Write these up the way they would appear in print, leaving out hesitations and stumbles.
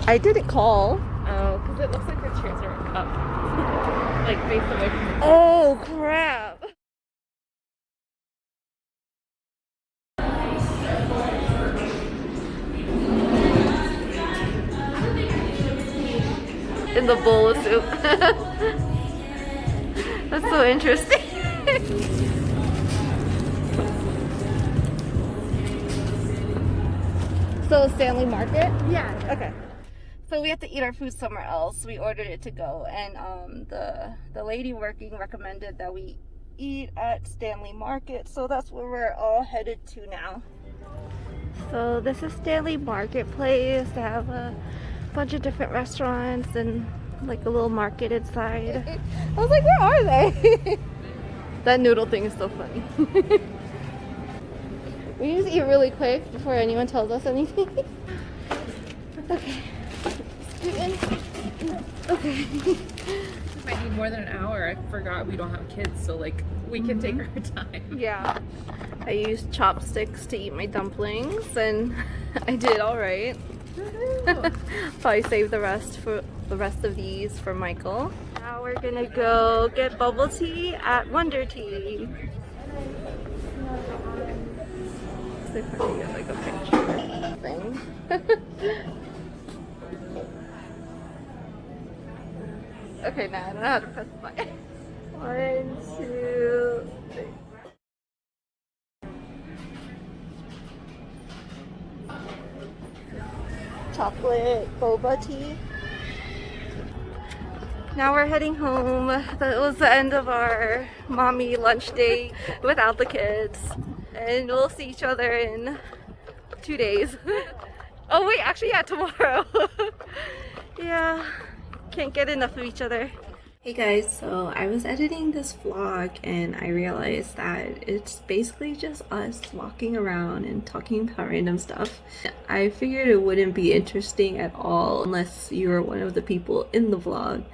I didn't call. Oh, because it looks like the chairs are up. Like face away from the Oh, crap. In the bowl of soup. That's so interesting. So Stanley Market? Yeah. Okay. So we have to eat our food somewhere else. We ordered it to go, and the lady working recommended that we eat at Stanley Market. So that's where we're all headed to now. So this is Stanley Marketplace. They have a bunch of different restaurants and like a little market inside. I was like, where are they? That noodle thing is so funny. We just eat really quick before anyone tells us anything. Okay. Scoot in. Okay. Might need more than an hour. I forgot we don't have kids, so like we can take our time. Yeah. I used chopsticks to eat my dumplings and I did alright. Probably save the rest of these for Michael. Now we're gonna go get bubble tea at Wonder Tea. See if I can get like a picture thing. Okay, now I don't know how to press the button. 1, 2, 3. Chocolate boba tea. Now we're heading home. That was the end of our mommy lunch date without the kids. And we'll see each other in 2 days. Oh wait, actually yeah, tomorrow. Yeah, can't get enough of each other. Hey guys, so I was editing this vlog and I realized that it's basically just us walking around and talking about random stuff. I figured it wouldn't be interesting at all unless you were one of the people in the vlog.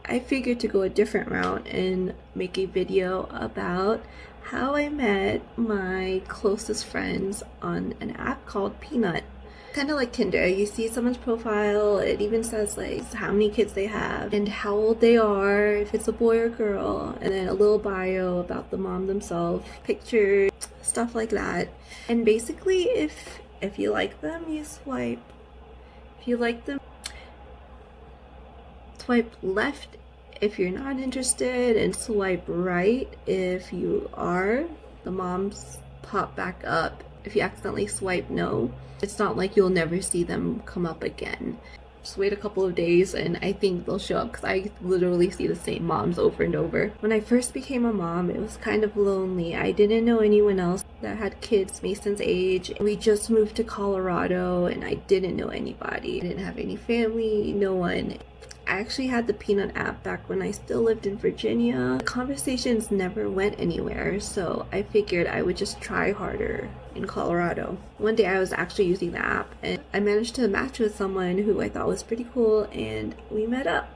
I figured to go a different route and make a video about how I met my closest friends on an app called Peanut. Kind of like Tinder. You see someone's profile, it even says like how many kids they have and how old they are, if it's a boy or girl, and then a little bio about the mom themselves, pictures, stuff like that. And basically if you like them, you swipe. If you like them, swipe left if you're not interested, and swipe right if you are. The moms pop back up if you accidentally swipe no. It's not like you'll never see them come up again. Just wait a couple of days and I think they'll show up, because I literally see the same moms over and over. When I first became a mom, it was kind of lonely. I didn't know anyone else that had kids Mason's age. We just moved to Colorado and I didn't know anybody. I didn't have any family, no one. I actually had the Peanut app back when I still lived in Virginia. The conversations never went anywhere, so I figured I would just try harder in Colorado. One day I was actually using the app and I managed to match with someone who I thought was pretty cool and we met up.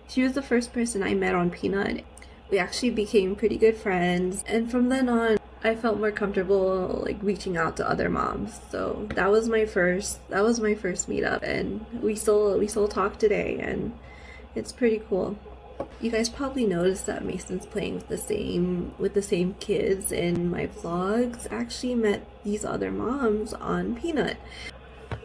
She was the first person I met on Peanut. We actually became pretty good friends, and from then on I felt more comfortable like reaching out to other moms. So that was my first meetup, and we still talk today, and it's pretty cool. You guys probably noticed that Mason's playing with the same kids in my vlogs. I actually met these other moms on Peanut.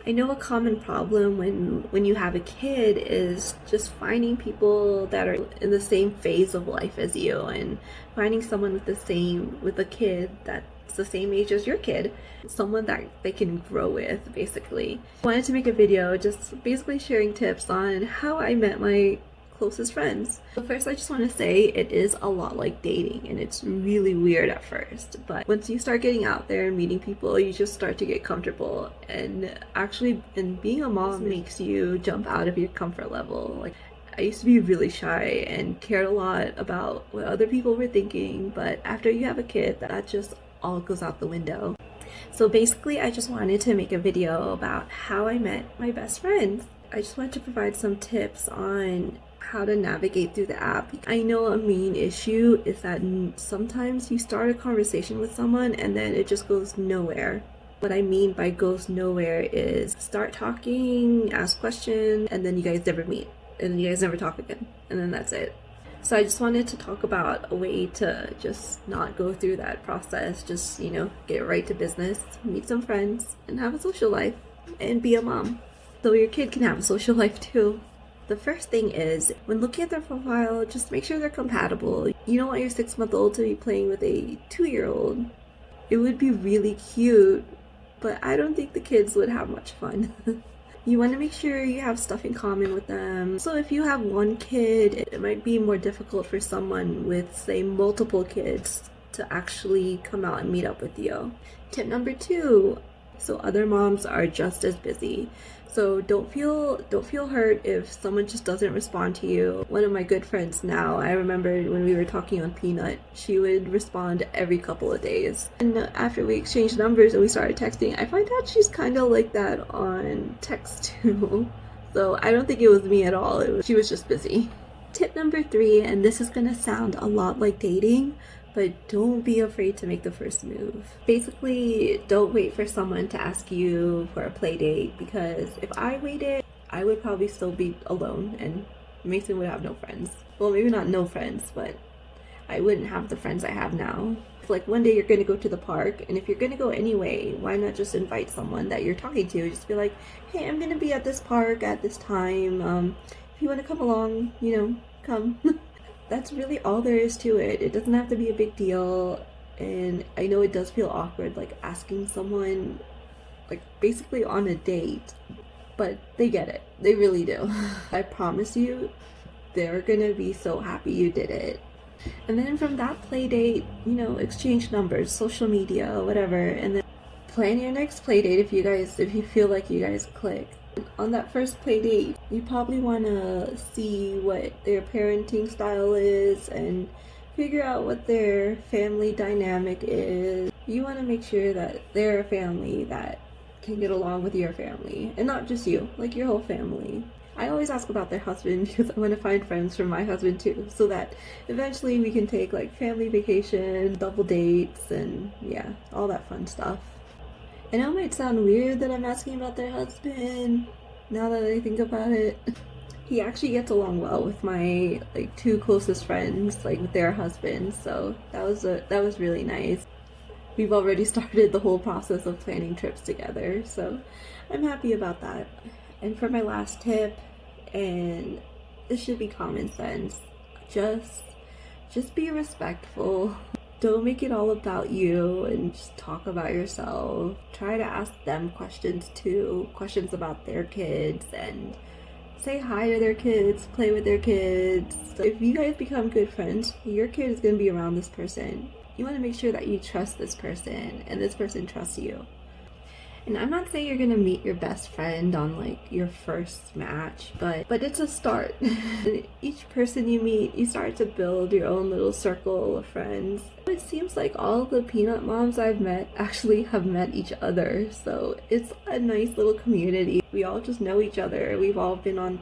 I know a common problem when you have a kid is just finding people that are in the same phase of life as you, and finding someone with a kid that's the same age as your kid, someone that they can grow with, basically. I wanted to make a video just basically sharing tips on how I met my closest friends. So first, I just want to say it is a lot like dating, and it's really weird at first, but once you start getting out there and meeting people, you just start to get comfortable. And being a mom makes you jump out of your comfort level. Like, I used to be really shy and cared a lot about what other people were thinking, but after you have a kid, that just all goes out the window. So basically, I just wanted to make a video about how I met my best friends. I just wanted to provide some tips on how to navigate through the app. I know a main issue is that sometimes you start a conversation with someone and then it just goes nowhere. What I mean by goes nowhere is start talking, ask questions, and then you guys never meet. And then you guys never talk again. And then that's it. So I just wanted to talk about a way to just not go through that process. Just, get right to business, meet some friends, and have a social life. And be a mom. So your kid can have a social life too. The first thing is, when looking at their profile, just make sure they're compatible. You don't want your 6-month-old to be playing with a 2-year-old. It would be really cute, but I don't think the kids would have much fun. You want to make sure you have stuff in common with them. So if you have one kid, it might be more difficult for someone with, say, multiple kids to actually come out and meet up with you. Tip number 2, so other moms are just as busy. So don't feel hurt if someone just doesn't respond to you. One of my good friends now, I remember when we were talking on Peanut, she would respond every couple of days. And after we exchanged numbers and we started texting, I find out she's kind of like that on text too. So I don't think it was me at all. She was just busy. Tip number 3, and this is gonna sound a lot like dating, but don't be afraid to make the first move. Basically, don't wait for someone to ask you for a play date, because if I waited, I would probably still be alone and Mason would have no friends. Well, maybe not no friends, but I wouldn't have the friends I have now. Like one day you're gonna go to the park, and if you're gonna go anyway, why not just invite someone that you're talking to? Just be like, hey, I'm gonna be at this park at this time. If you wanna come along, come. That's really all there is to it. It doesn't have to be a big deal. And I know it does feel awkward, like asking someone, like basically on a date, but they get it. They really do. I promise you, they're gonna be so happy you did it. And then from that play date, exchange numbers, social media, whatever, and then plan your next play date if you feel like you guys click. On that first play date, you probably want to see what their parenting style is and figure out what their family dynamic is. You want to make sure that they're a family that can get along with your family, and not just you, like your whole family. I always ask about their husband because I want to find friends for my husband too, so that eventually we can take like family vacation, double dates, and yeah, all that fun stuff. I know it might sound weird that I'm asking about their husband, now that I think about it. He actually gets along well with my 2 closest friends, with their husbands, so that was really nice. We've already started the whole process of planning trips together, so I'm happy about that. And for my last tip, and this should be common sense, just be respectful. Don't make it all about you and just talk about yourself. Try to ask them questions too, questions about their kids, and say hi to their kids, play with their kids. If you guys become good friends, your kid is going to be around this person. You want to make sure that you trust this person and this person trusts you. And I'm not saying you're gonna meet your best friend on your first match, but it's a start. Each person you meet, you start to build your own little circle of friends. It seems like all the peanut moms I've met actually have met each other, so it's a nice little community. We all just know each other. We've all been on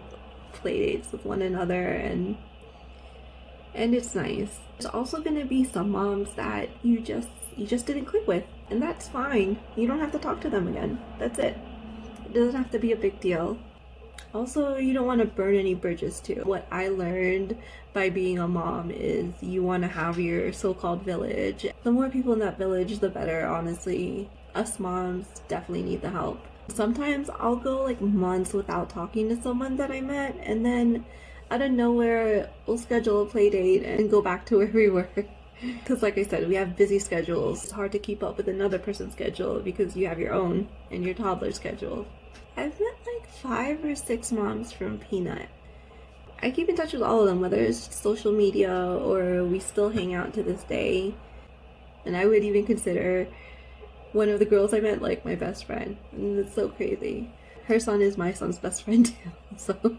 play dates with one another, and it's nice. There's also gonna be some moms that you just didn't click with. And that's fine. You don't have to talk to them again. That's it. It doesn't have to be a big deal. Also, you don't want to burn any bridges too. What I learned by being a mom is you want to have your so-called village. The more people in that village, the better, honestly. Us moms definitely need the help. Sometimes I'll go months without talking to someone that I met, and then out of nowhere, we'll schedule a play date and go back to where we were. Because like I said, we have busy schedules. It's hard to keep up with another person's schedule because you have your own and your toddler's schedule. I've met 5 or 6 moms from Peanut. I keep in touch with all of them, whether it's social media or we still hang out to this day. And I would even consider one of the girls I met my best friend. And it's so crazy. Her son is my son's best friend too,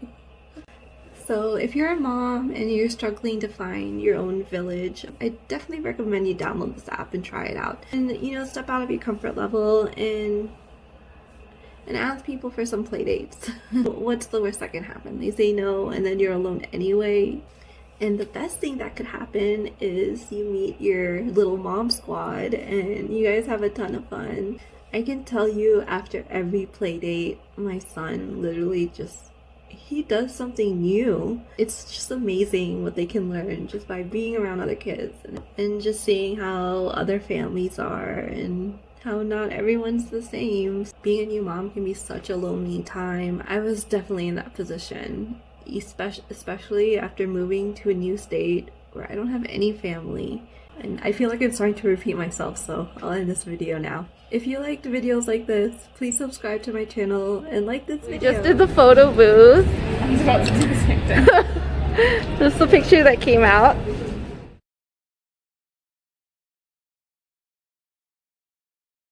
So if you're a mom and you're struggling to find your own village, I definitely recommend you download this app and try it out. And step out of your comfort level and ask people for some play dates. What's the worst that can happen? They say no and then you're alone anyway. And the best thing that could happen is you meet your little mom squad and you guys have a ton of fun. I can tell you after every play date, my son literally he does something new. It's just amazing what they can learn just by being around other kids and just seeing how other families are and how not everyone's the same. Being a new mom can be such a lonely time. I was definitely in that position, especially after moving to a new state where I don't have any family. And I feel like I'm starting to repeat myself, so I'll end this video now. If you liked videos like this, please subscribe to my channel and like this video. We just did the photo booth. I was about to do the same thing. This is the picture that came out.